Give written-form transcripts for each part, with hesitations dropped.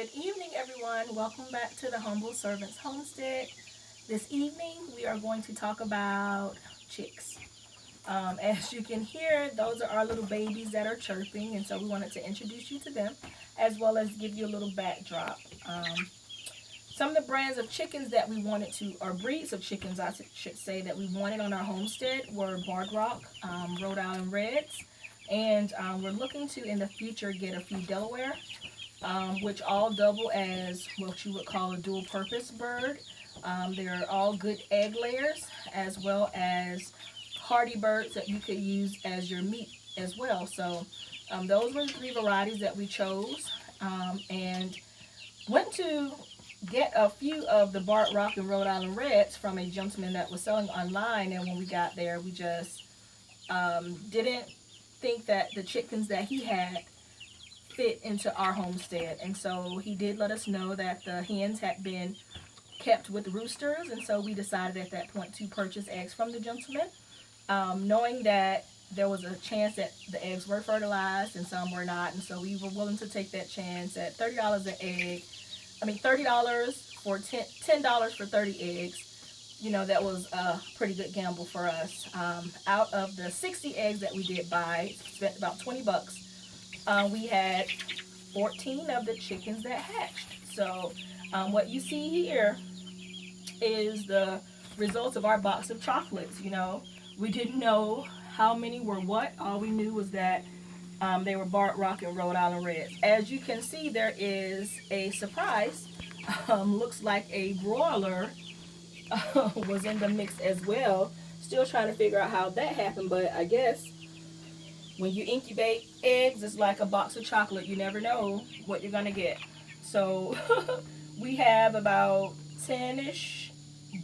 Good evening, everyone. Welcome back to the Humble Servants Homestead. This evening, we are going to talk about chicks. As you can hear, those are our little babies that are chirping, and so we wanted to introduce you to them as well as give you a little backdrop. Some of the brands of chickens that we wanted to, or breeds of chickens, I should say, that we wanted on our homestead were Barred Rock, Rhode Island Reds, and we're looking to in the future get a few Delaware, which all double as what you would call a dual purpose bird. They're all good egg layers as well as hardy birds that you could use as your meat as well. So those were the three varieties that we chose, and went to get a few of the Bart Rock and Rhode Island Reds from a gentleman that was selling online. And when we got there, we just didn't think that the chickens that he had fit into our homestead. And so he did let us know that the hens had been kept with roosters. And so we decided at that point to purchase eggs from the gentleman, knowing that there was a chance that the eggs were fertilized and some were not. And so we were willing to take that chance at $30 an egg. $30 for $10 for 30 eggs. You know, that was a pretty good gamble for us. Out of the 60 eggs that we did buy, spent about 20 bucks. We had 14 of the chickens that hatched. So what you see here is the results of our box of chocolates. You know, we didn't know how many were what. All we knew was that they were Bart Rock and Rhode Island Reds. As you can see, there is a surprise. Looks like a broiler was in the mix as well. Still trying to figure out how that happened, but I guess when you incubate eggs, it's like a box of chocolate. You never know what you're gonna get. So we have about 10-ish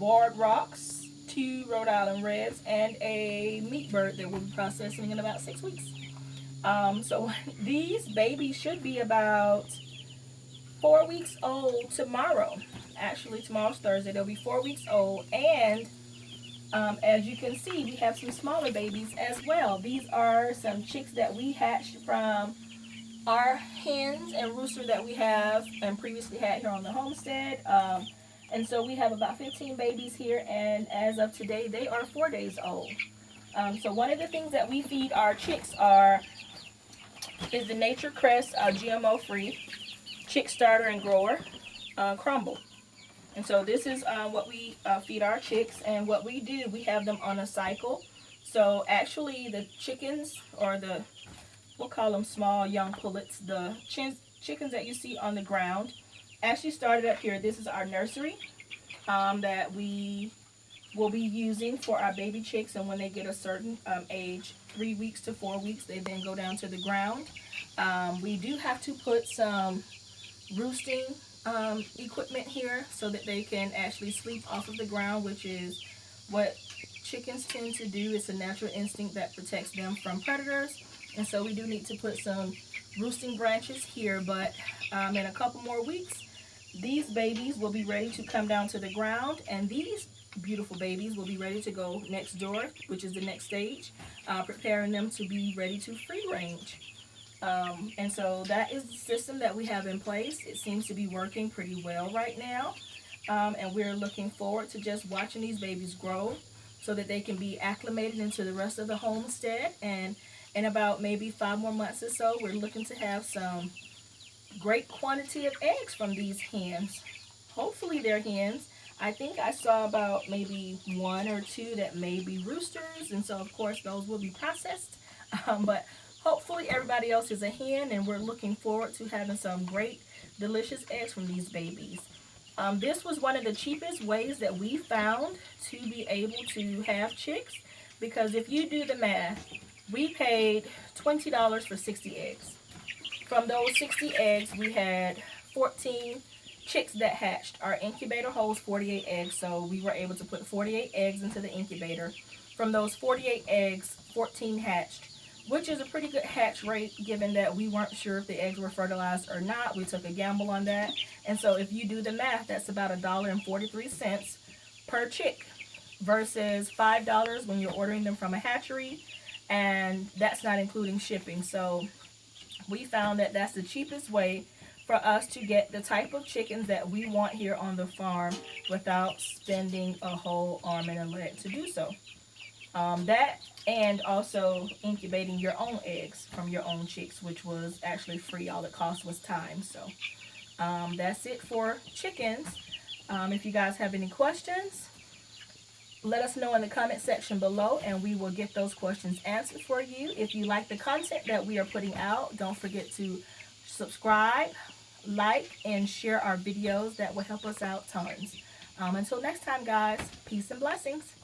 Barred Rocks, 2 Rhode Island Reds, and a meat bird that we'll be processing in about 6 weeks. So these babies should be about 4 weeks old tomorrow. Actually, tomorrow's Thursday. They'll be 4 weeks old. And as you can see, we have some smaller babies as well. These are some chicks that we hatched from our hens and rooster that we have and previously had here on the homestead. And so we have about 15 babies here. And as of today, they are 4 days old. So one of the things that we feed our chicks is the Nature Crest GMO-free chick starter and grower crumble. And so this is what we feed our chicks. And what we do, we have them on a cycle. So actually the chickens, or we'll call them small young pullets, the chickens that you see on the ground, actually started up here. This is our nursery that we will be using for our baby chicks. And when they get a certain age, 3 weeks to 4 weeks, they then go down to the ground. We do have to put some roosting equipment here so that they can actually sleep off of the ground, which is what chickens tend to do. It's a natural instinct that protects them from predators. And so we do need to put some roosting branches here. But in a couple more weeks, these babies will be ready to come down to the ground, and these beautiful babies will be ready to go next door, which is the next stage, preparing them to be ready to free range. And so that is the system that we have in place. It seems to be working pretty well right now. And we're looking forward to just watching these babies grow so that they can be acclimated into the rest of the homestead. And in about maybe 5 more months or so, we're looking to have some great quantity of eggs from these hens. Hopefully they're hens. I think I saw about maybe 1 or 2 that may be roosters. And so, of course, those will be processed. But hopefully everybody else is a hen, and we're looking forward to having some great, delicious eggs from these babies. This was one of the cheapest ways that we found to be able to have chicks, because if you do the math, we paid $20 for 60 eggs. From those 60 eggs, we had 14 chicks that hatched. Our incubator holds 48 eggs, so we were able to put 48 eggs into the incubator. From those 48 eggs, 14 hatched, which is a pretty good hatch rate given that we weren't sure if the eggs were fertilized or not. We took a gamble on that. And so if you do the math, that's about $1.43 per chick versus $5 when you're ordering them from a hatchery, and that's not including shipping. So we found that that's the cheapest way for us to get the type of chickens that we want here on the farm without spending a whole arm and a leg to do so. That and also incubating your own eggs from your own chicks, which was actually free. All it cost was time. So that's it for chickens. If you guys have any questions, let us know in the comment section below and we will get those questions answered for you. If you like the content that we are putting out, don't forget to subscribe, like, and share our videos. That will help us out tons. Until next time, guys, peace and blessings.